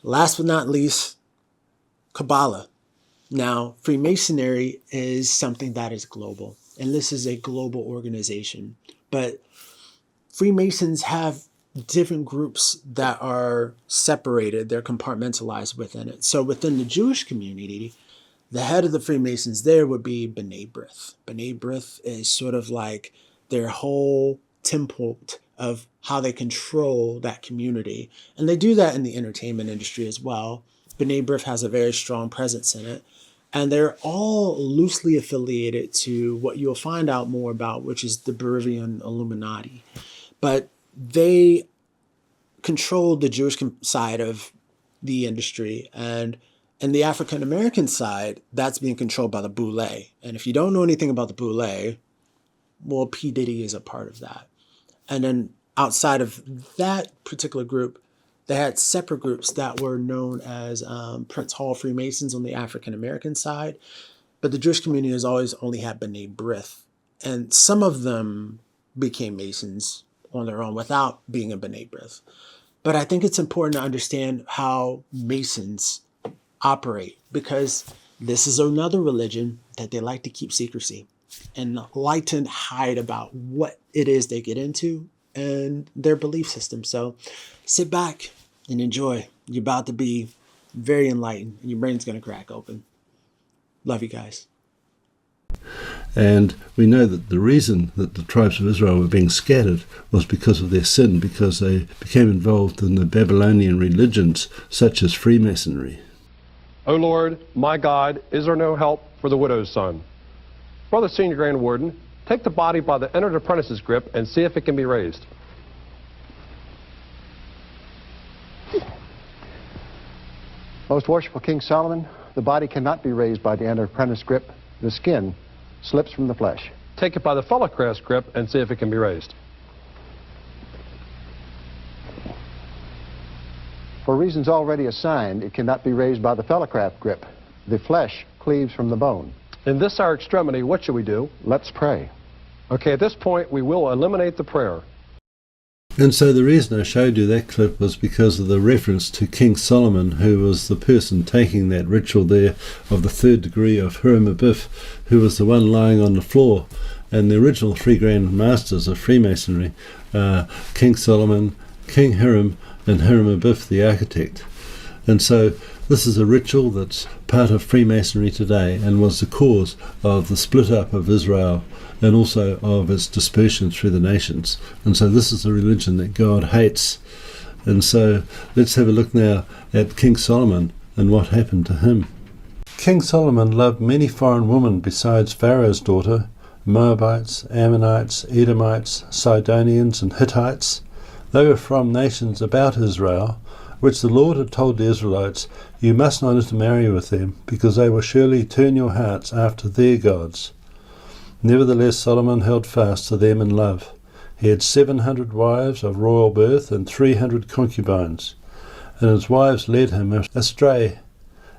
Last but not least, Kabbalah. Now, Freemasonry is something that is global, and this is a global organization. But Freemasons have different groups that are separated, they're compartmentalized within it. So within the Jewish community, the head of the Freemasons there would be B'nai B'rith. B'nai B'rith is sort of like their whole template of how they control that community. And they do that in the entertainment industry as well. B'nai B'rith has a very strong presence in it. And they're all loosely affiliated to what you'll find out more about, which is the Berivian Illuminati. But they control the Jewish side of the industry. And the African-American side, that's being controlled by the Boule. And if you don't know anything about the Boule, well, P. Diddy is a part of that. And then outside of that particular group, they had separate groups that were known as Prince Hall Freemasons on the African-American side. But the Jewish community has always only had B'nai B'rith. And some of them became Masons on their own without being a B'nai B'rith. But I think it's important to understand how Masons operate, because this is another religion that they like to keep secrecy and like to hide about what it is they get into and their belief system. So sit back and enjoy. You're about to be very enlightened and your brain's going to crack open. Love you guys. And we know that the reason that the tribes of Israel were being scattered was because of their sin, because they became involved in the Babylonian religions such as Freemasonry. O Lord, my God, is there no help for the widow's son? Brother Senior Grand Warden, take the body by the entered apprentice's grip and see if it can be raised. Most worshipful King Solomon, the body cannot be raised by the entered apprentice grip. The skin slips from the flesh. Take it by the fellow craft's grip and see if it can be raised. For reasons already assigned, it cannot be raised by the fellowcraft grip. The flesh cleaves from the bone. In this our extremity, what should we do? Let's pray. Okay, at this point, we will eliminate the prayer. And so the reason I showed you that clip was because of the reference to King Solomon, who was the person taking that ritual there of the third degree of Hiram Abiff, who was the one lying on the floor. And the original three grand masters of Freemasonry, King Solomon, King Hiram, and Hiram Abiff, the architect. And so this is a ritual that's part of Freemasonry today and was the cause of the split up of Israel and also of its dispersion through the nations. And so this is a religion that God hates. And so let's have a look now at King Solomon and what happened to him. King Solomon loved many foreign women besides Pharaoh's daughter, Moabites, Ammonites, Edomites, Sidonians, and Hittites. They were from nations about Israel, which the Lord had told the Israelites, "You must not intermarry with them, because they will surely turn your hearts after their gods." Nevertheless, Solomon held fast to them in love. He had 700 wives of royal birth and 300 concubines, and his wives led him astray.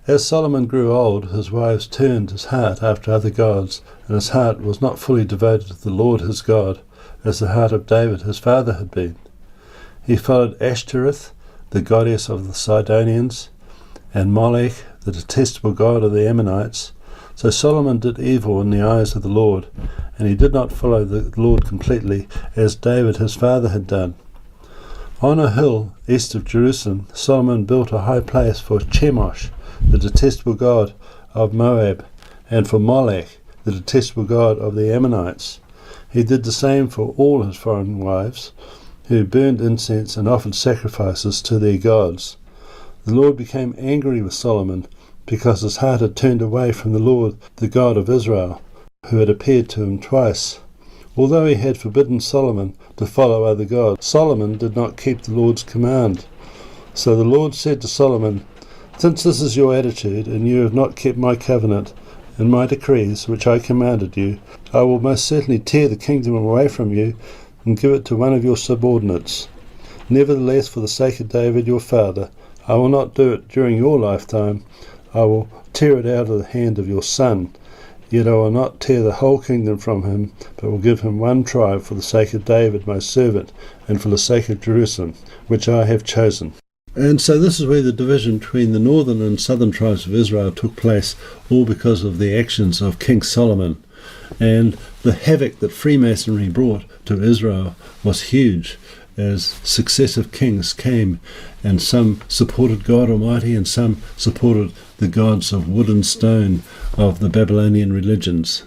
As Solomon grew old, his wives turned his heart after other gods, and his heart was not fully devoted to the Lord his God, as the heart of David his father had been. He followed Ashtoreth, the goddess of the Sidonians, and Molech, the detestable god of the Ammonites. So Solomon did evil in the eyes of the Lord, and he did not follow the Lord completely, as David his father had done. On a hill east of Jerusalem, Solomon built a high place for Chemosh, the detestable god of Moab, and for Molech, the detestable god of the Ammonites. He did the same for all his foreign wives, who burned incense and offered sacrifices to their gods. The Lord became angry with Solomon, because his heart had turned away from the Lord, the God of Israel, who had appeared to him twice. Although he had forbidden Solomon to follow other gods, Solomon did not keep the Lord's command. So the Lord said to Solomon, "Since this is your attitude, and you have not kept my covenant and my decrees, which I commanded you, I will most certainly tear the kingdom away from you and give it to one of your subordinates. Nevertheless, for the sake of David your father, I will not do it during your lifetime. I will tear it out of the hand of your son. Yet I will not tear the whole kingdom from him, but will give him one tribe for the sake of David my servant, and for the sake of Jerusalem, which I have chosen." And so this is where the division between the northern and southern tribes of Israel took place, all because of the actions of King Solomon. And the havoc that Freemasonry brought to Israel was huge, as successive kings came, and some supported God Almighty and some supported the gods of wood and stone of the Babylonian religions.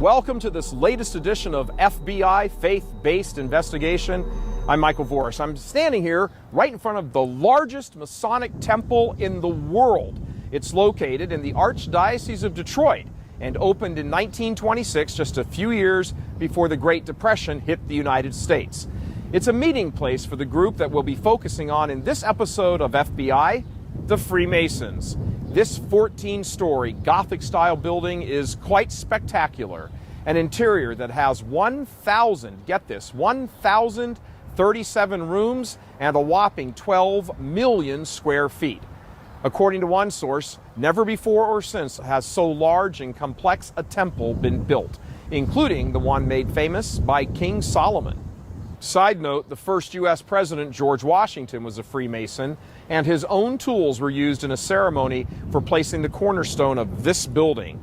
Welcome to this latest edition of FBI Faith-Based Investigation. I'm Michael Voris. I'm standing here right in front of the largest Masonic temple in the world. It's located in the Archdiocese of Detroit and opened in 1926, just a few years before the Great Depression hit the United States. It's a meeting place for the group that we'll be focusing on in this episode of FBI, the Freemasons. This 14-story Gothic-style building is quite spectacular. An interior that has 1,037 rooms and a whopping 12 million square feet. According to one source, never before or since has so large and complex a temple been built, including the one made famous by King Solomon. Side note, the first U.S. President, George Washington, was a Freemason, and his own tools were used in a ceremony for placing the cornerstone of this building.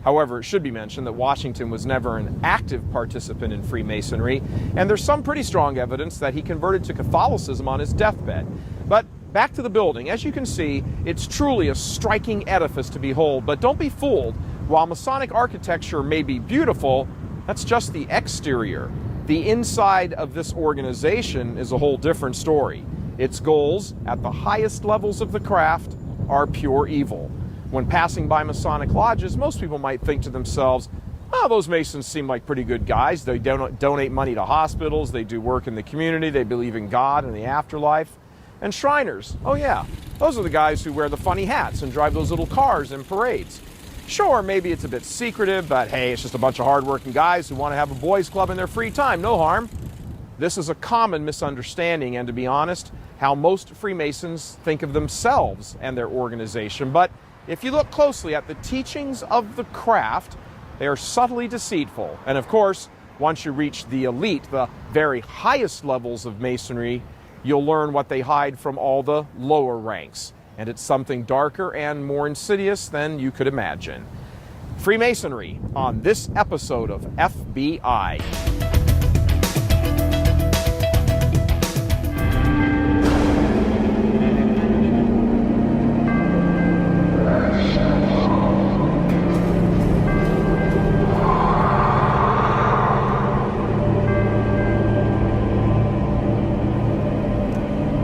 However, it should be mentioned that Washington was never an active participant in Freemasonry, and there's some pretty strong evidence that he converted to Catholicism on his deathbed. But back to the building. As you can see, it's truly a striking edifice to behold, but don't be fooled. While Masonic architecture may be beautiful, that's just the exterior. The inside of this organization is a whole different story. Its goals, at the highest levels of the craft, are pure evil. When passing by Masonic lodges, most people might think to themselves, oh, those Masons seem like pretty good guys. They donate money to hospitals, they do work in the community, they believe in God and the afterlife. And Shriners, oh yeah, those are the guys who wear the funny hats and drive those little cars in parades. Sure, maybe it's a bit secretive, but hey, it's just a bunch of hardworking guys who want to have a boys' club in their free time. No harm. This is a common misunderstanding, and to be honest, how most Freemasons think of themselves and their organization. But if you look closely at the teachings of the craft, they are subtly deceitful. And of course, once you reach the elite, the very highest levels of Masonry, you'll learn what they hide from all the lower ranks. And it's something darker and more insidious than you could imagine. Freemasonry on this episode of FBI.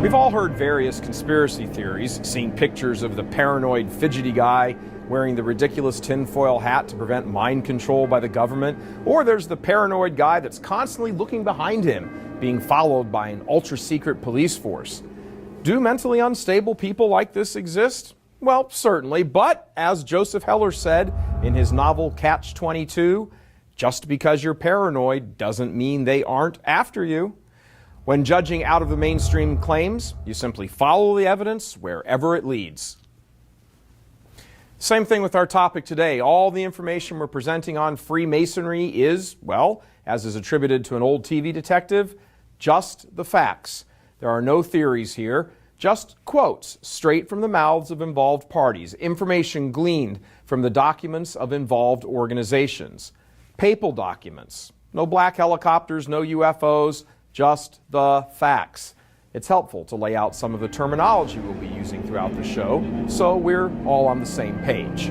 We've all heard various conspiracy theories, seen pictures of the paranoid, fidgety guy wearing the ridiculous tinfoil hat to prevent mind control by the government, or there's the paranoid guy that's constantly looking behind him, being followed by an ultra-secret police force. Do mentally unstable people like this exist? Well, certainly, but as Joseph Heller said in his novel Catch-22, just because you're paranoid doesn't mean they aren't after you. When judging out of the mainstream claims, you simply follow the evidence wherever it leads. Same thing with our topic today. All the information we're presenting on Freemasonry is, well, as is attributed to an old TV detective? Just the facts. There are no theories here, just quotes straight from the mouths of involved parties, information gleaned from the documents of involved organizations. Papal documents. No black helicopters, no UFOs, just the facts. It's helpful to lay out some of the terminology we'll be using throughout the show, so we're all on the same page.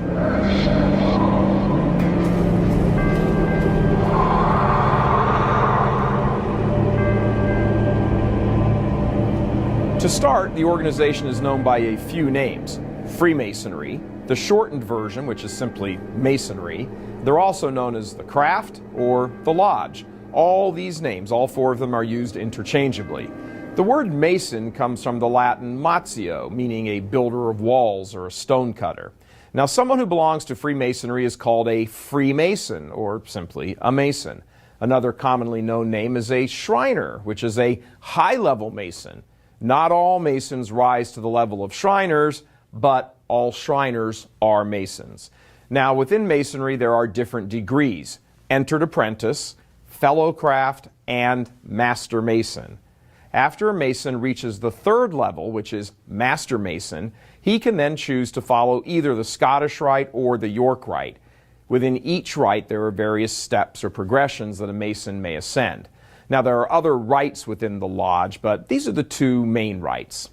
To start, the organization is known by a few names. Freemasonry, the shortened version, which is simply Masonry. They're also known as the Craft or the Lodge. All these names, all four of them, are used interchangeably. The word Mason comes from the Latin matio, meaning a builder of walls or a stonecutter. Now, someone who belongs to Freemasonry is called a Freemason, or simply a Mason. Another commonly known name is a Shriner, which is a high-level Mason. Not all Masons rise to the level of Shriners, but all Shriners are Masons. Now, within Masonry, there are different degrees: entered apprentice, fellow craft, and master Mason. After a Mason reaches the third level, which is Master Mason, he can then choose to follow either the Scottish Rite or the York Rite. Within each rite, there are various steps or progressions that a Mason may ascend. Now, there are other rites within the lodge, but these are the two main rites.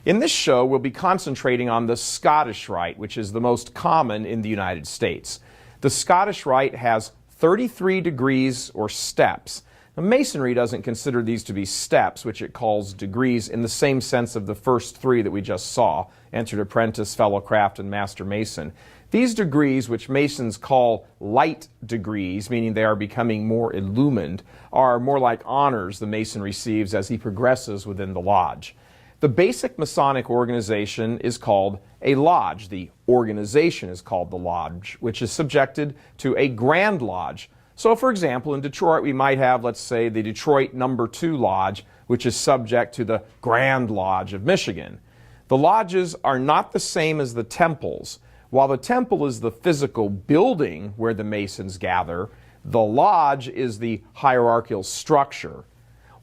In this show, we'll be concentrating on the Scottish Rite, which is the most common in the United States. The Scottish Rite has 33 degrees or steps. Now, Masonry doesn't consider these to be steps, which it calls degrees in the same sense of the first three that we just saw: entered apprentice, fellow craft, and master Mason. These degrees, which Masons call light degrees, meaning they are becoming more illumined, are more like honors the Mason receives as he progresses within the lodge. The basic Masonic organization is called a lodge. The organization is called the lodge, which is subjected to a Grand Lodge. So, for example, in Detroit, we might have, let's say, the Detroit No. 2 Lodge, which is subject to the Grand Lodge of Michigan. The lodges are not the same as the temples. While the temple is the physical building where the Masons gather, the lodge is the hierarchical structure.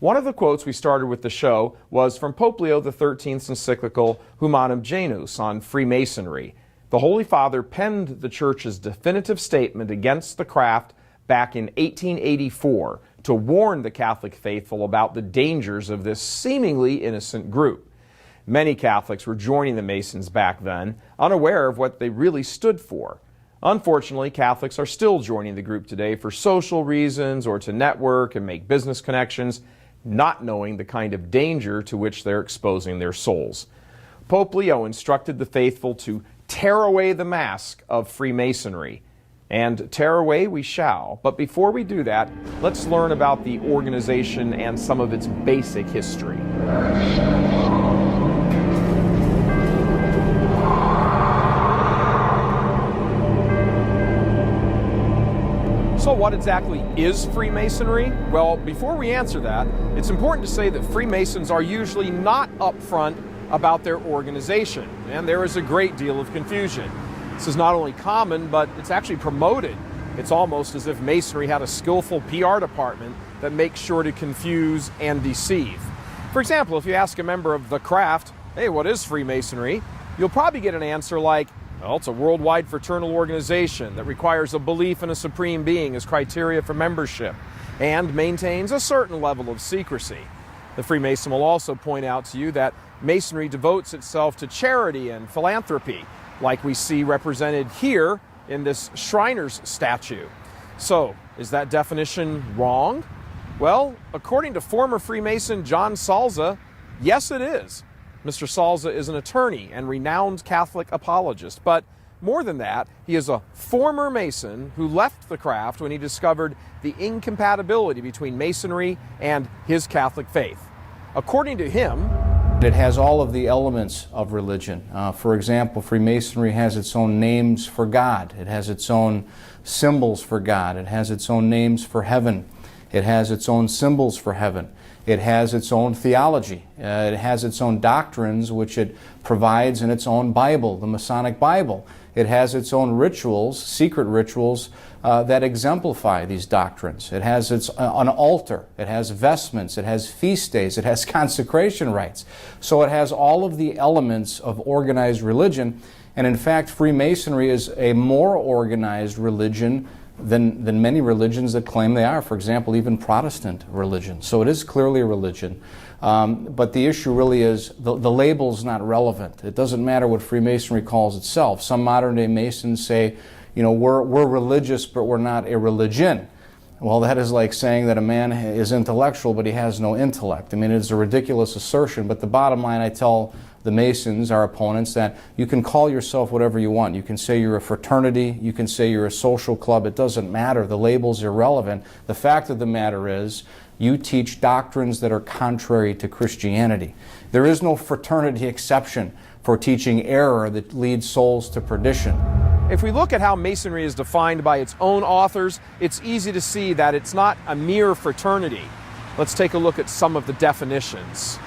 One of the quotes we started with the show was from Pope Leo XIII's encyclical Humanum Genus on Freemasonry. The Holy Father penned the Church's definitive statement against the craft back in 1884 to warn the Catholic faithful about the dangers of this seemingly innocent group. Many Catholics were joining the Masons back then, unaware of what they really stood for. Unfortunately, Catholics are still joining the group today for social reasons or to network and make business connections, not knowing the kind of danger to which they're exposing their souls. Pope Leo instructed the faithful to tear away the mask of Freemasonry. And tear away we shall. But before we do that, let's learn about the organization and some of its basic history. So what exactly is Freemasonry? Well, before we answer that, it's important to say that Freemasons are usually not upfront about their organization, and there is a great deal of confusion. This is not only common, but it's actually promoted. It's almost as if Masonry had a skillful PR department that makes sure to confuse and deceive. For example, if you ask a member of the craft, hey, what is Freemasonry? You'll probably get an answer like, well, it's a worldwide fraternal organization that requires a belief in a supreme being as criteria for membership and maintains a certain level of secrecy. The Freemason will also point out to you that Masonry devotes itself to charity and philanthropy, like we see represented here in this Shriner's statue. So, is that definition wrong? Well, according to former Freemason John Salza, yes it is. Mr. Salza is an attorney and renowned Catholic apologist, but more than that, he is a former Mason who left the craft when he discovered the incompatibility between Masonry and his Catholic faith. According to him, it has all of the elements of religion. For example, Freemasonry has its own names for God. It has its own symbols for God. It has its own names for heaven. It has its own symbols for heaven. It has its own theology. It has its own doctrines, which it provides in its own Bible, the Masonic Bible. It has its own rituals, secret rituals, that exemplify these doctrines. It has an altar, it has vestments, it has feast days, it has consecration rites. So it has all of the elements of organized religion, and in fact Freemasonry is a more organized religion than many religions that claim they are. For example, even Protestant religion. So it is clearly a religion. But the issue really is the label's not relevant. It doesn't matter what Freemasonry calls itself. Some modern day Masons say, you know, we're religious, but we're not a religion. Well, that is like saying that a man is intellectual, but he has no intellect. I mean, it's a ridiculous assertion, but the bottom line, I tell the Masons, our opponents, that you can call yourself whatever you want. You can say you're a fraternity, you can say you're a social club, it doesn't matter. The label's irrelevant. The fact of the matter is, you teach doctrines that are contrary to Christianity. There is no fraternity exception for teaching error that leads souls to perdition. If we look at how Masonry is defined by its own authors, it's easy to see that it's not a mere fraternity. Let's take a look at some of the definitions.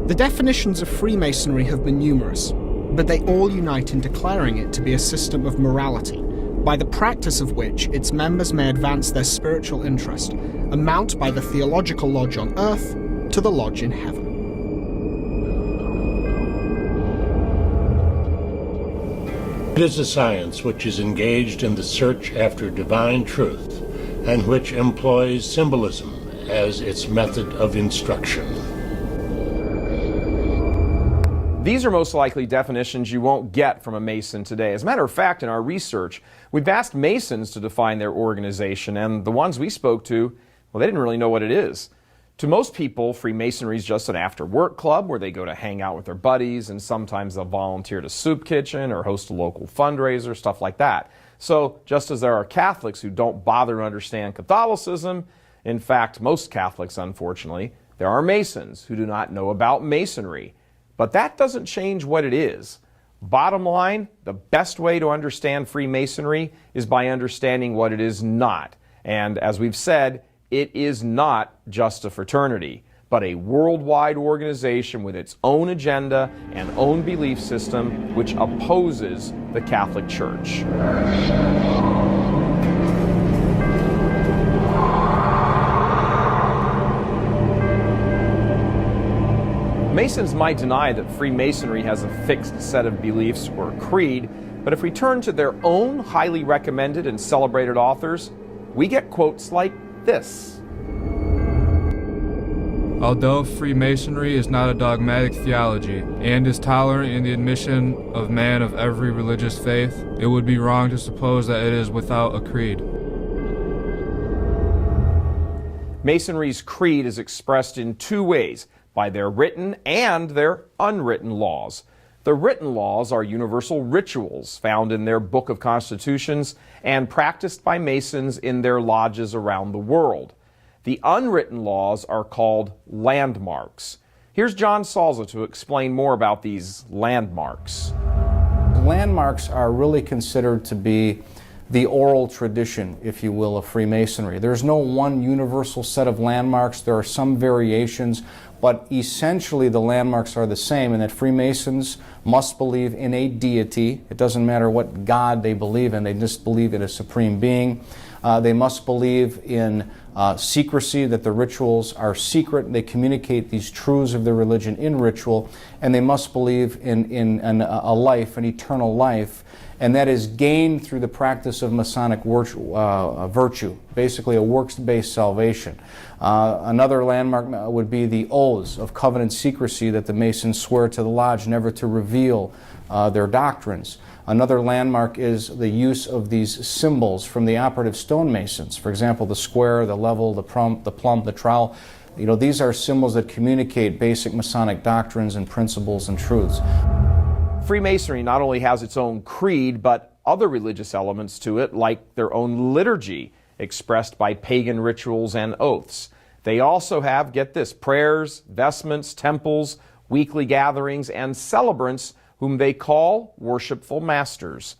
The definitions of Freemasonry have been numerous, but they all unite in declaring it to be a system of morality, by the practice of which its members may advance their spiritual interest and mount by the theological lodge on earth to the lodge in heaven. It is a science which is engaged in the search after divine truth and which employs symbolism as its method of instruction. These are most likely definitions you won't get from a Mason today. As a matter of fact, in our research, we've asked Masons to define their organization, and the ones we spoke to, well, they didn't really know what it is. To most people, Freemasonry is just an after-work club where they go to hang out with their buddies, and sometimes they'll volunteer at a soup kitchen or host a local fundraiser, stuff like that. So, just as there are Catholics who don't bother to understand Catholicism, in fact, most Catholics, unfortunately, there are Masons who do not know about Masonry. But that doesn't change what it is. Bottom line, the best way to understand Freemasonry is by understanding what it is not. And as we've said, it is not just a fraternity, but a worldwide organization with its own agenda and own belief system which opposes the Catholic Church. Masons might deny that Freemasonry has a fixed set of beliefs or creed, but if we turn to their own highly recommended and celebrated authors, we get quotes like this. Although Freemasonry is not a dogmatic theology and is tolerant in the admission of man of every religious faith, it would be wrong to suppose that it is without a creed. Masonry's creed is expressed in two ways, by their written and their unwritten laws. The written laws are universal rituals found in their Book of Constitutions and practiced by Masons in their lodges around the world. The unwritten laws are called landmarks. Here's John Salza to explain more about these landmarks. Landmarks are really considered to be the oral tradition, if you will, of Freemasonry. There's no one universal set of landmarks. There are some variations, but essentially the landmarks are the same, in that Freemasons must believe in a deity. It doesn't matter what God they believe in, they just believe in a supreme being. They must believe in secrecy, that the rituals are secret. They communicate these truths of their religion in ritual, and they must believe in a life, an eternal life, and that is gained through the practice of Masonic virtue, basically a works-based salvation. Another landmark would be the oaths of covenant secrecy that the Masons swear to the lodge never to reveal their doctrines. Another landmark is the use of these symbols from the operative stonemasons. For example, the square, the level, the plumb, the trowel. You know, these are symbols that communicate basic Masonic doctrines and principles and truths. Freemasonry not only has its own creed, but other religious elements to it, like their own liturgy, expressed by pagan rituals and oaths. They also have, get this, prayers, vestments, temples, weekly gatherings, and celebrants whom they call worshipful masters.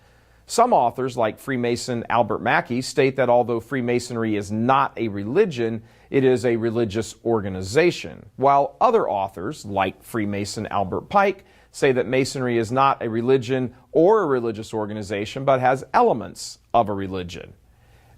Some authors, like Freemason Albert Mackey, state that although Freemasonry is not a religion, it is a religious organization, while other authors, like Freemason Albert Pike, say that Masonry is not a religion or a religious organization, but has elements of a religion.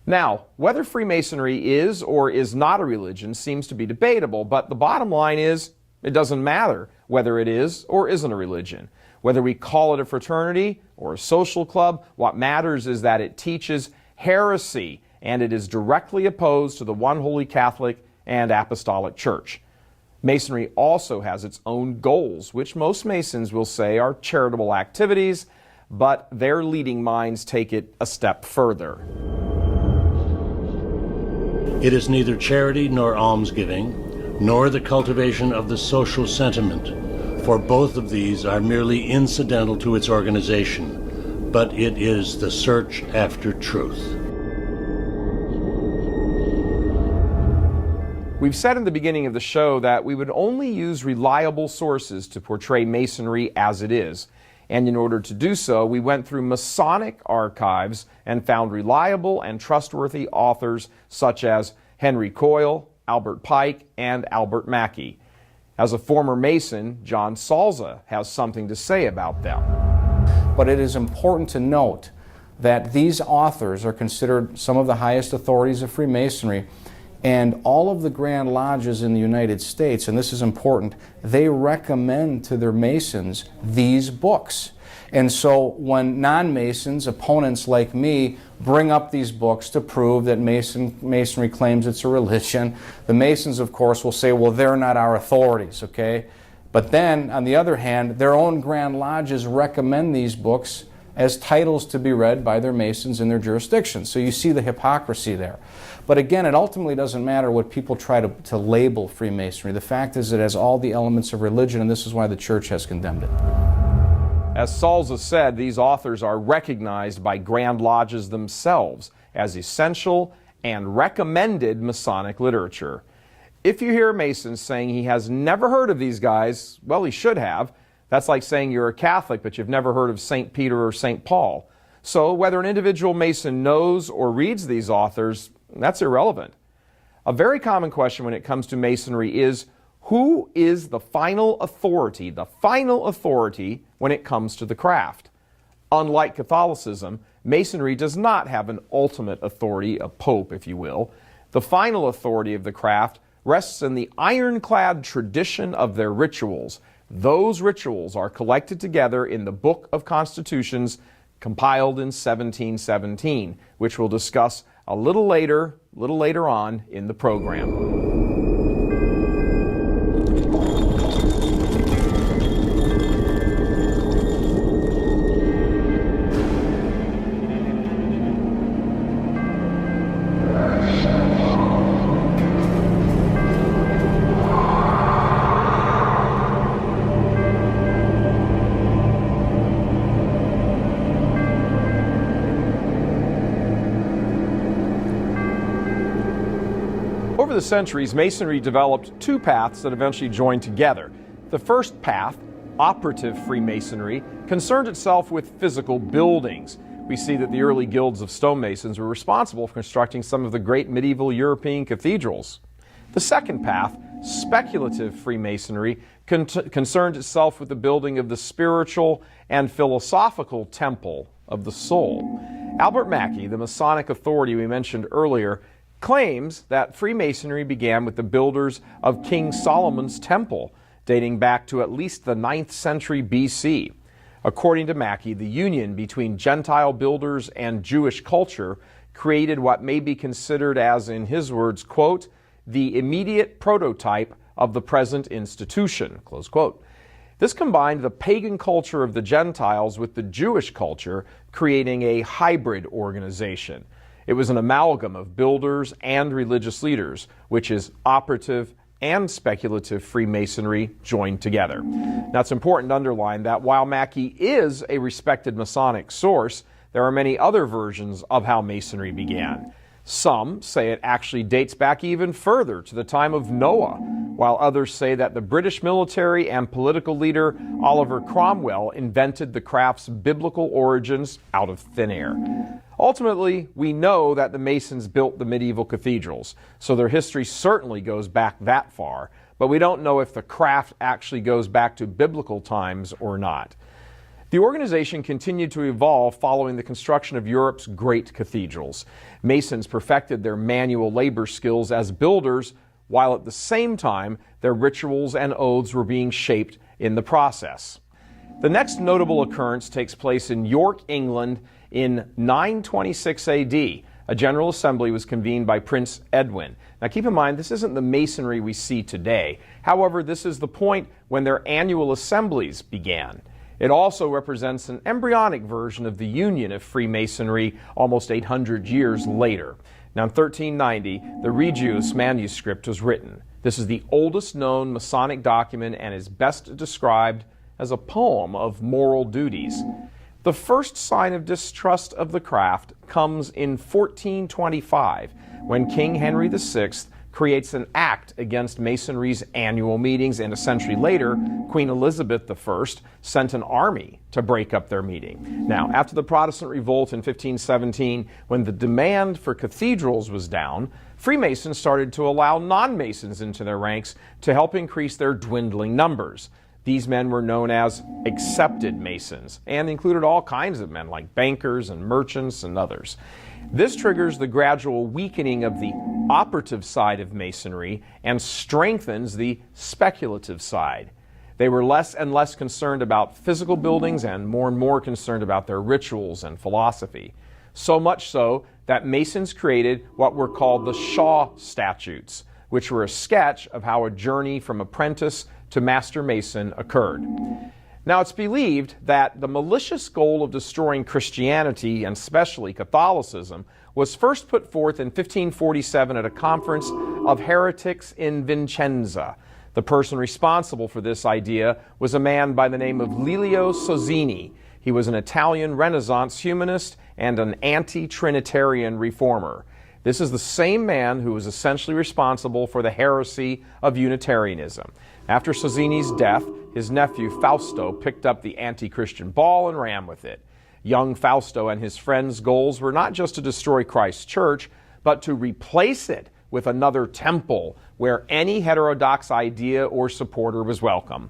Now, whether Freemasonry is or is not a religion seems to be debatable, but the bottom line is it doesn't matter whether it is or isn't a religion. Whether we call it a fraternity or a social club, what matters is that it teaches heresy and it is directly opposed to the one holy Catholic and Apostolic Church. Masonry also has its own goals, which most Masons will say are charitable activities, but their leading minds take it a step further. It is neither charity nor almsgiving, nor the cultivation of the social sentiment, for both of these are merely incidental to its organization, but it is the search after truth. We've said in the beginning of the show that we would only use reliable sources to portray Masonry as it is. And in order to do so, we went through Masonic archives and found reliable and trustworthy authors such as Henry Coyle, Albert Pike, and Albert Mackey. As a former Mason, John Salza has something to say about them. But it is important to note that these authors are considered some of the highest authorities of Freemasonry, and all of the Grand Lodges in the United States, and this is important, they recommend to their Masons these books. And so when non-Masons, opponents like me, bring up these books to prove that Masonry claims it's a religion, the Masons, of course, will say, well, they're not our authorities, okay? But then, on the other hand, their own Grand Lodges recommend these books as titles to be read by their Masons in their jurisdiction. So you see the hypocrisy there. But again, it ultimately doesn't matter what people try to label Freemasonry. The fact is it has all the elements of religion, and this is why the Church has condemned it. As Salza said, these authors are recognized by Grand Lodges themselves as essential and recommended Masonic literature. If you hear a Mason saying he has never heard of these guys, well, he should have. That's like saying you're a Catholic, but you've never heard of St. Peter or St. Paul. So whether an individual Mason knows or reads these authors, that's irrelevant. A very common question when it comes to Masonry is, who is the final authority when it comes to the craft? Unlike Catholicism, Masonry does not have an ultimate authority, a pope, if you will. The final authority of the craft rests in the ironclad tradition of their rituals. Those rituals are collected together in the Book of Constitutions, compiled in 1717, which we'll discuss a little later on in the program. Over the centuries, Masonry developed two paths that eventually joined together. The first path, operative Freemasonry, concerned itself with physical buildings. We see that the early guilds of stonemasons were responsible for constructing some of the great medieval European cathedrals. The second path, speculative Freemasonry, concerned itself with the building of the spiritual and philosophical temple of the soul. Albert Mackey, the Masonic authority we mentioned earlier, claims that Freemasonry began with the builders of King Solomon's temple, dating back to at least the 9th century BC. According to Mackey, the union between Gentile builders and Jewish culture created what may be considered as, in his words, quote, the immediate prototype of the present institution, close quote. This combined the pagan culture of the Gentiles with the Jewish culture, creating a hybrid organization. It was an amalgam of builders and religious leaders, which is operative and speculative Freemasonry joined together. Now, it's important to underline that while Mackey is a respected Masonic source, there are many other versions of how Masonry began. Some say it actually dates back even further to the time of Noah, while others say that the British military and political leader Oliver Cromwell invented the craft's biblical origins out of thin air. Ultimately, we know that the Masons built the medieval cathedrals, so their history certainly goes back that far, but we don't know if the craft actually goes back to biblical times or not. The organization continued to evolve following the construction of Europe's great cathedrals. Masons perfected their manual labor skills as builders, while at the same time their rituals and oaths were being shaped in the process. The next notable occurrence takes place in York, England in 926 AD. A general assembly was convened by Prince Edwin. Now keep in mind, this isn't the Masonry we see today. However, this is the point when their annual assemblies began. It also represents an embryonic version of the union of Freemasonry almost 800 years later. Now in 1390, the Regius manuscript was written. This is the oldest known Masonic document and is best described as a poem of moral duties. The first sign of distrust of the craft comes in 1425, when King Henry VI creates an act against Masonry's annual meetings, and a century later, Queen Elizabeth I sent an army to break up their meeting. Now, after the Protestant revolt in 1517, when the demand for cathedrals was down, Freemasons started to allow non-Masons into their ranks to help increase their dwindling numbers. These men were known as accepted Masons and included all kinds of men like bankers and merchants and others. This triggers the gradual weakening of the operative side of Masonry and strengthens the speculative side. They were less and less concerned about physical buildings and more concerned about their rituals and philosophy. So much so that Masons created what were called the Shaw Statutes, which were a sketch of how a journey from apprentice to Master Mason occurred. Now, it's believed that the malicious goal of destroying Christianity, and especially Catholicism, was first put forth in 1547 at a conference of heretics in Vicenza. The person responsible for this idea was a man by the name of Lelio Sozzini. He was an Italian Renaissance humanist and an anti-Trinitarian reformer. This is the same man who was essentially responsible for the heresy of Unitarianism. After Sozzini's death, his nephew Fausto picked up the anti-Christian ball and ran with it. Young Fausto and his friends' goals were not just to destroy Christ's church, but to replace it with another temple where any heterodox idea or supporter was welcome.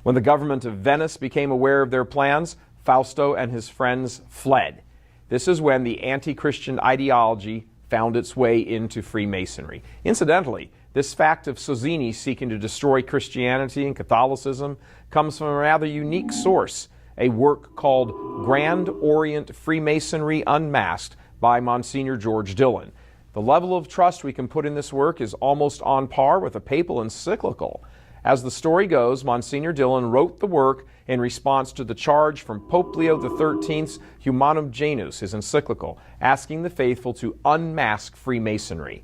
When the government of Venice became aware of their plans, Fausto and his friends fled. This is when the anti-Christian ideology found its way into Freemasonry. Incidentally, this fact of Sozzini seeking to destroy Christianity and Catholicism comes from a rather unique source, a work called Grand Orient Freemasonry Unmasked by Monsignor George Dillon. The level of trust we can put in this work is almost on par with a papal encyclical. As the story goes, Monsignor Dillon wrote the work in response to the charge from Pope Leo XIII's Humanum Genus, his encyclical, asking the faithful to unmask Freemasonry.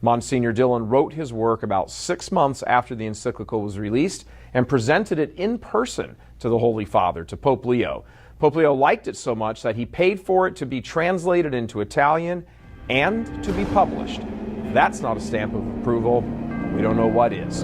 Monsignor Dillon wrote his work about 6 months after the encyclical was released and presented it in person to the Holy Father, to Pope Leo. Pope Leo liked it so much that he paid for it to be translated into Italian and to be published. If that's not a stamp of approval, we don't know what is.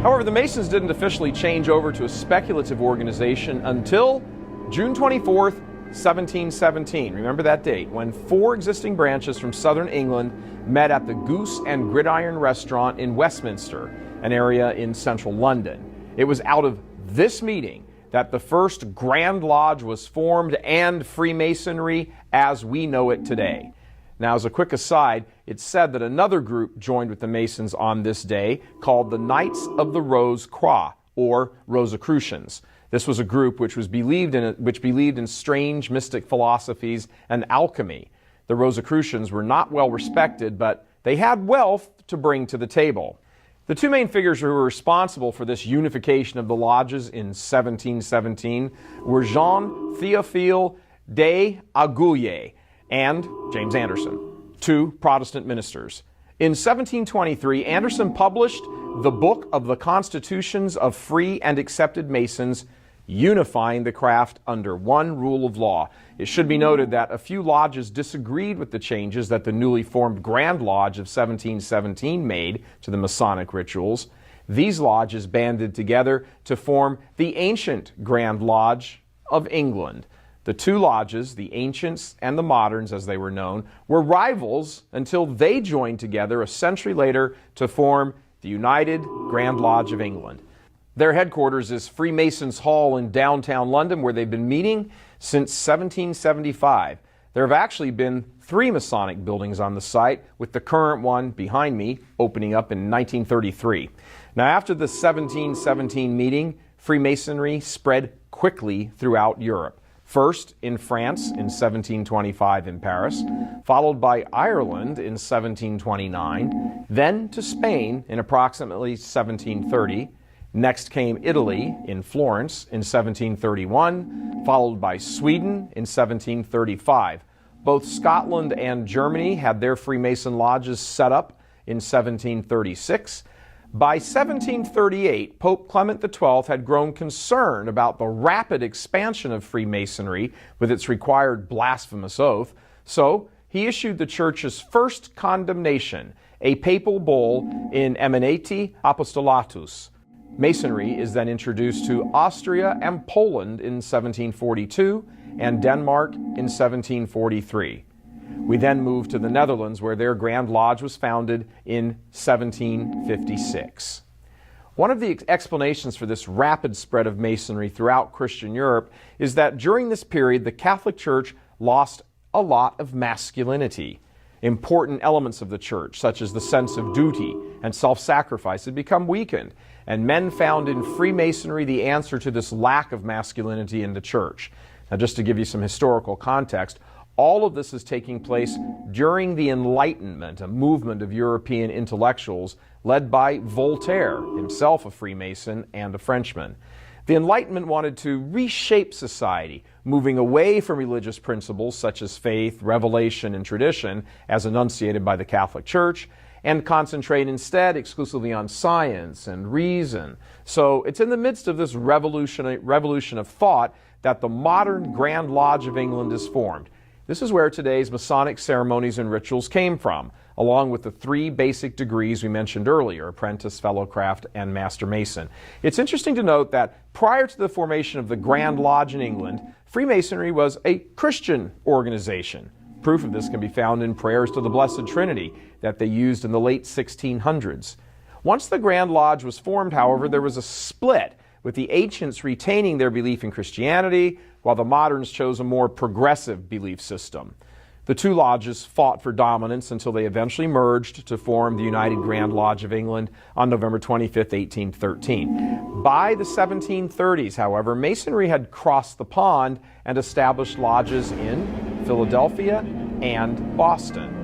However, the Masons didn't officially change over to a speculative organization until June 24th, 1717. Remember that date, when 4 existing branches from southern England met at the Goose and Gridiron restaurant in Westminster, an area in central London. It was out of this meeting that the first Grand Lodge was formed and Freemasonry as we know it today. Now, as a quick aside, it's said that another group joined with the Masons on this day called the Knights of the Rose Croix, or Rosicrucians. This was a group which believed in strange mystic philosophies and alchemy. The Rosicrucians were not well respected, but they had wealth to bring to the table. The 2 main figures who were responsible for this unification of the lodges in 1717 were Jean Théophile de Aiguille and James Anderson, 2 Protestant ministers. In 1723, Anderson published the Book of the Constitutions of Free and Accepted Masons, unifying the craft under one rule of law. It should be noted that a few lodges disagreed with the changes that the newly formed Grand Lodge of 1717 made to the Masonic rituals. These lodges banded together to form the ancient Grand Lodge of England. The two lodges, the ancients and the moderns as they were known, were rivals until they joined together a century later to form the United Grand Lodge of England. Their headquarters is Freemasons Hall in downtown London, where they've been meeting since 1775. There have actually been 3 Masonic buildings on the site, with the current one behind me opening up in 1933. Now, after the 1717 meeting, Freemasonry spread quickly throughout Europe. First in France in 1725 in Paris, followed by Ireland in 1729, then to Spain in approximately 1730. Next came Italy in Florence in 1731, followed by Sweden in 1735. Both Scotland and Germany had their Freemason lodges set up in 1736. By 1738, Pope Clement XII had grown concerned about the rapid expansion of Freemasonry with its required blasphemous oath, so he issued the Church's first condemnation, a papal bull in Eminenti Apostolatus. Masonry is then introduced to Austria and Poland in 1742 and Denmark in 1743. We then move to the Netherlands, where their Grand Lodge was founded in 1756. One of the explanations for this rapid spread of Masonry throughout Christian Europe is that during this period, the Catholic Church lost a lot of masculinity. Important elements of the Church, such as the sense of duty and self-sacrifice, had become weakened, and men found in Freemasonry the answer to this lack of masculinity in the Church. Now, just to give you some historical context, all of this is taking place during the Enlightenment, a movement of European intellectuals led by Voltaire, himself a Freemason and a Frenchman. The Enlightenment wanted to reshape society, moving away from religious principles such as faith, revelation, and tradition, as enunciated by the Catholic Church, and concentrate instead exclusively on science and reason. So it's in the midst of this revolution of thought that the modern Grand Lodge of England is formed. This is where today's Masonic ceremonies and rituals came from, along with the 3 basic degrees we mentioned earlier, Apprentice, Fellowcraft, and Master Mason. It's interesting to note that prior to the formation of the Grand Lodge in England, Freemasonry was a Christian organization. Proof of this can be found in prayers to the Blessed Trinity that they used in the late 1600s. Once the Grand Lodge was formed, however, there was a split, with the ancients retaining their belief in Christianity, while the moderns chose a more progressive belief system. The 2 lodges fought for dominance until they eventually merged to form the United Grand Lodge of England on November 25, 1813. By the 1730s, however, Masonry had crossed the pond and established lodges in Philadelphia and Boston.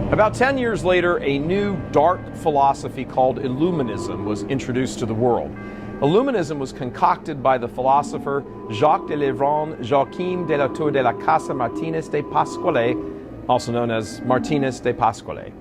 About 10 years later, a new dark philosophy called Illuminism was introduced to the world. Illuminism was concocted by the philosopher Jacques de Lévrand Joachim de la Tour de la Casa Martinez de Pasquale, also known as Martinez de Pasquale.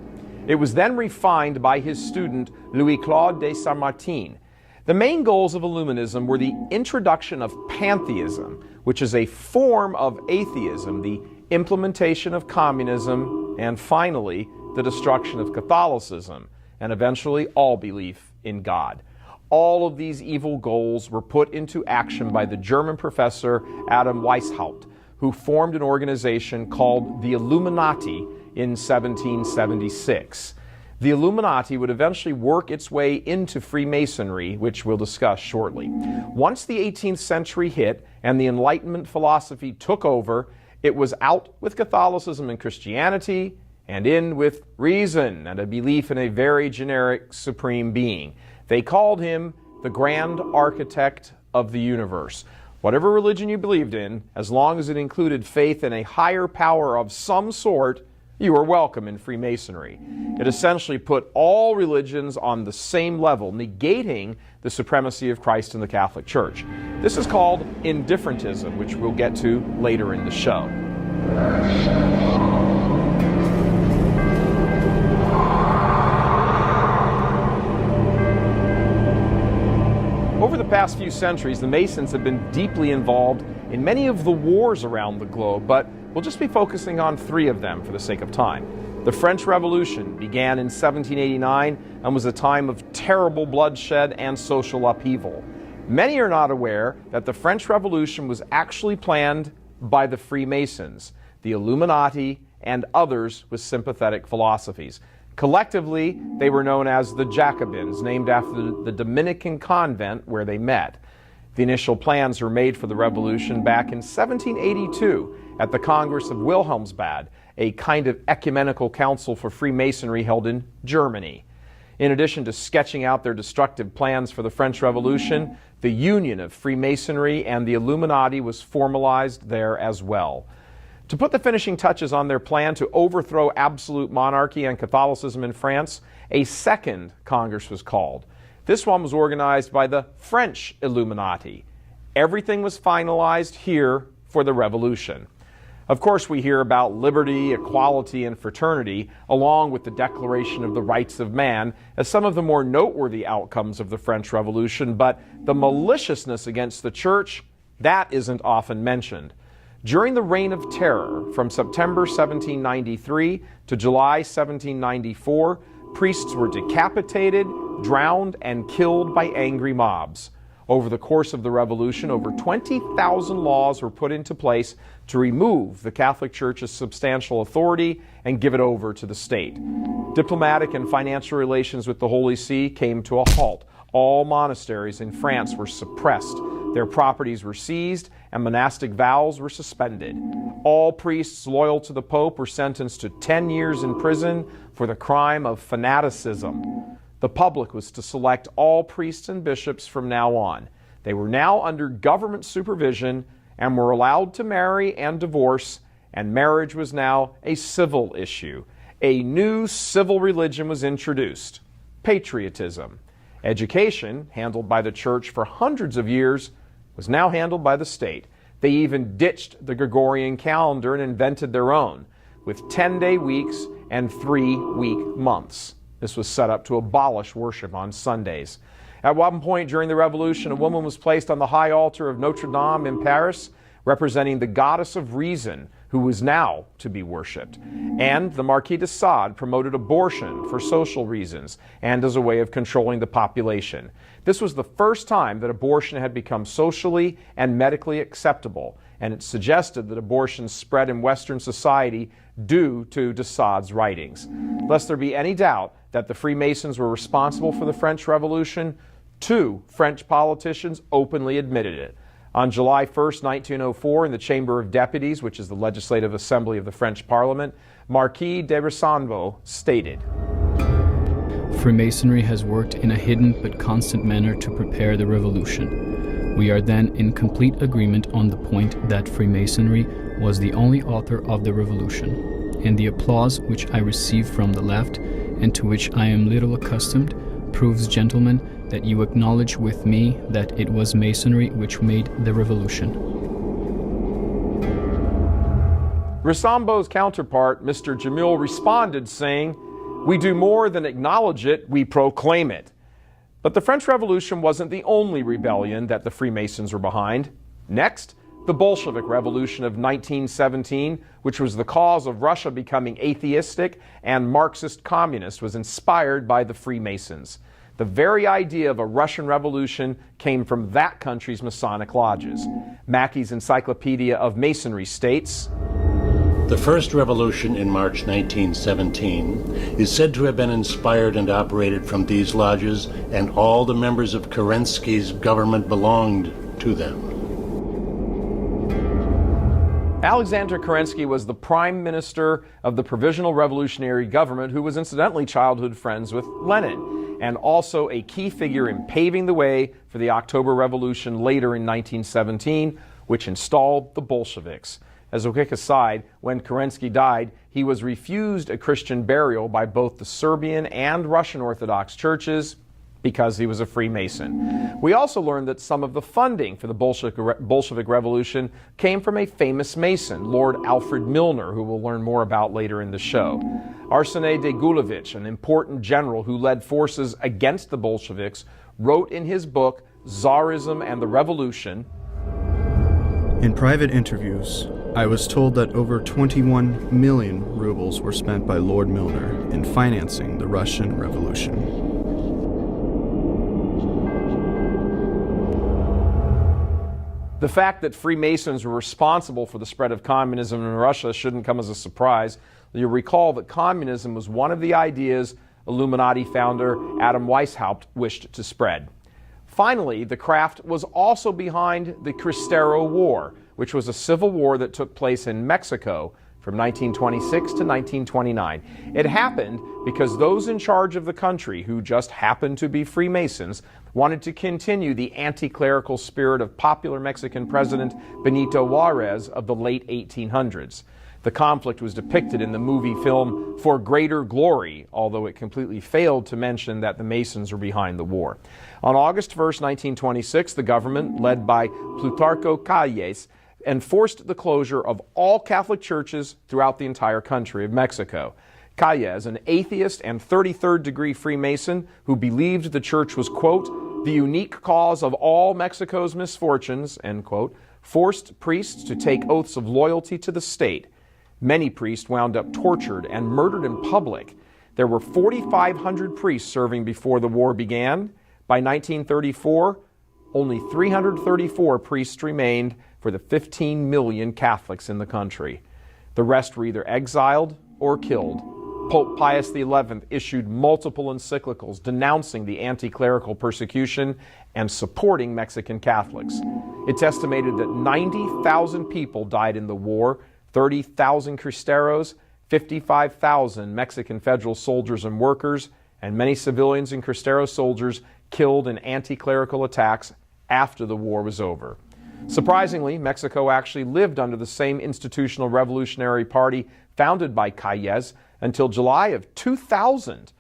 It was then refined by his student Louis-Claude de Saint-Martin. The main goals of Illuminism were the introduction of pantheism, which is a form of atheism, the implementation of communism, and finally, the destruction of Catholicism, and eventually all belief in God. All of these evil goals were put into action by the German professor Adam Weishaupt, who formed an organization called the Illuminati in 1776. The Illuminati would eventually work its way into Freemasonry, which we'll discuss shortly. Once the 18th century hit and the Enlightenment philosophy took over, it was out with Catholicism and Christianity, and in with reason and a belief in a very generic supreme being. They called him the Grand Architect of the Universe. Whatever religion you believed in, as long as it included faith in a higher power of some sort, you were welcome in Freemasonry. It essentially put all religions on the same level, negating the supremacy of Christ in the Catholic Church. This is called indifferentism, which we'll get to later in the show. Over the past few centuries, the Masons have been deeply involved in many of the wars around the globe, but we'll just be focusing on 3 of them for the sake of time. The French Revolution began in 1789 and was a time of terrible bloodshed and social upheaval. Many are not aware that the French Revolution was actually planned by the Freemasons, the Illuminati, and others with sympathetic philosophies. Collectively, they were known as the Jacobins, named after the Dominican convent where they met. The initial plans were made for the revolution back in 1782 at the Congress of Wilhelmsbad, a kind of ecumenical council for Freemasonry held in Germany. In addition to sketching out their destructive plans for the French Revolution, the union of Freemasonry and the Illuminati was formalized there as well. To put the finishing touches on their plan to overthrow absolute monarchy and Catholicism in France, a second Congress was called. This one was organized by the French Illuminati. Everything was finalized here for the revolution. Of course, we hear about liberty, equality, and fraternity, along with the Declaration of the Rights of Man, as some of the more noteworthy outcomes of the French Revolution, but the maliciousness against the church, that isn't often mentioned. During the Reign of Terror, from September 1793 to July 1794, priests were decapitated, drowned, and killed by angry mobs. Over the course of the Revolution, over 20,000 laws were put into place to remove the Catholic Church's substantial authority and give it over to the state. Diplomatic and financial relations with the Holy See came to a halt. All monasteries in France were suppressed, their properties were seized, and monastic vows were suspended. All priests loyal to the Pope were sentenced to 10 years in prison for the crime of fanaticism. The public was to select all priests and bishops from now on. They were now under government supervision and were allowed to marry and divorce, and marriage was now a civil issue. A new civil religion was introduced: patriotism. Education, handled by the church for hundreds of years, was now handled by the state. They even ditched the Gregorian calendar and invented their own, with 10-day weeks and 3-week months. This was set up to abolish worship on Sundays. At one point during the Revolution, a woman was placed on the high altar of Notre Dame in Paris, representing the goddess of reason, who was now to be worshipped. And the Marquis de Sade promoted abortion for social reasons and as a way of controlling the population. This was the first time that abortion had become socially and medically acceptable, and it suggested that abortion spread in Western society due to de Sade's writings. Lest there be any doubt that the Freemasons were responsible for the French Revolution, 2 French politicians openly admitted it. On July 1st, 1904, in the Chamber of Deputies, which is the legislative assembly of the French Parliament, Marquis de Rossanvaux stated, Freemasonry has worked in a hidden but constant manner to prepare the revolution. We are then in complete agreement on the point that Freemasonry was the only author of the revolution, and the applause which I receive from the left, and to which I am little accustomed, proves, gentlemen, that you acknowledge with me that it was Masonry which made the revolution. Rossanvaux's counterpart, Mr. Jamil, responded saying, "We do more than acknowledge it, we proclaim it." But the French Revolution wasn't the only rebellion that the Freemasons were behind. Next, the Bolshevik Revolution of 1917, which was the cause of Russia becoming atheistic and Marxist communist, was inspired by the Freemasons. The very idea of a Russian Revolution came from that country's Masonic lodges. Mackey's Encyclopedia of Masonry states, The first revolution in March 1917 is said to have been inspired and operated from these lodges, and all the members of Kerensky's government belonged to them. Alexander Kerensky was the prime minister of the Provisional Revolutionary Government, who was incidentally childhood friends with Lenin, and also a key figure in paving the way for the October Revolution later in 1917, which installed the Bolsheviks. As a quick aside, when Kerensky died, he was refused a Christian burial by both the Serbian and Russian Orthodox churches because he was a Freemason. We also learned that some of the funding for the Bolshevik Revolution came from a famous Mason, Lord Alfred Milner, who we'll learn more about later in the show. Arseny Degulevich, an important general who led forces against the Bolsheviks, wrote in his book, Tsarism and the Revolution. In private interviews, I was told that over 21 million rubles were spent by Lord Milner in financing the Russian Revolution. The fact that Freemasons were responsible for the spread of communism in Russia shouldn't come as a surprise. You'll recall that communism was one of the ideas Illuminati founder Adam Weishaupt wished to spread. Finally, the craft was also behind the Cristero War, which was a civil war that took place in Mexico from 1926 to 1929. It happened because those in charge of the country, who just happened to be Freemasons, wanted to continue the anti-clerical spirit of popular Mexican President Benito Juarez of the late 1800s. The conflict was depicted in the movie film For Greater Glory, although it completely failed to mention that the Masons were behind the war. On August 1st, 1926, the government, led by Plutarco Calles, enforced the closure of all Catholic churches throughout the entire country of Mexico. Calles, an atheist and 33rd degree Freemason who believed the church was, quote, the unique cause of all Mexico's misfortunes, end quote, forced priests to take oaths of loyalty to the state. Many priests wound up tortured and murdered in public. There were 4,500 priests serving before the war began. By 1934, only 334 priests remained for the 15 million Catholics in the country. The rest were either exiled or killed. Pope Pius XI issued multiple encyclicals denouncing the anti-clerical persecution and supporting Mexican Catholics. It's estimated that 90,000 people died in the war, 30,000 Cristeros, 55,000 Mexican federal soldiers and workers, and many civilians and Cristero soldiers killed in anti-clerical attacks after the war was over. Surprisingly, Mexico actually lived under the same institutional revolutionary party founded by Calles until July of 2000.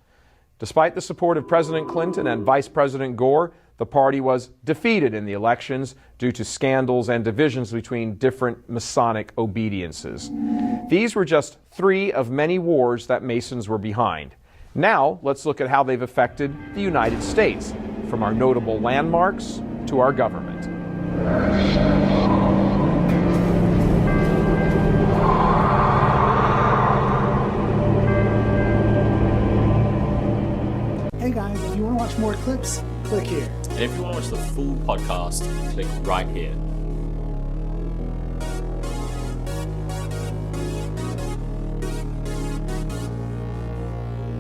Despite the support of President Clinton and Vice President Gore, the party was defeated in the elections due to scandals and divisions between different Masonic obediences. These were just 3 of many wars that Masons were behind. Now, let's look at how they've affected the United States, from our notable landmarks to our government. Hey guys, if you want to watch more clips, click here. And if you want to watch the full podcast, click right here.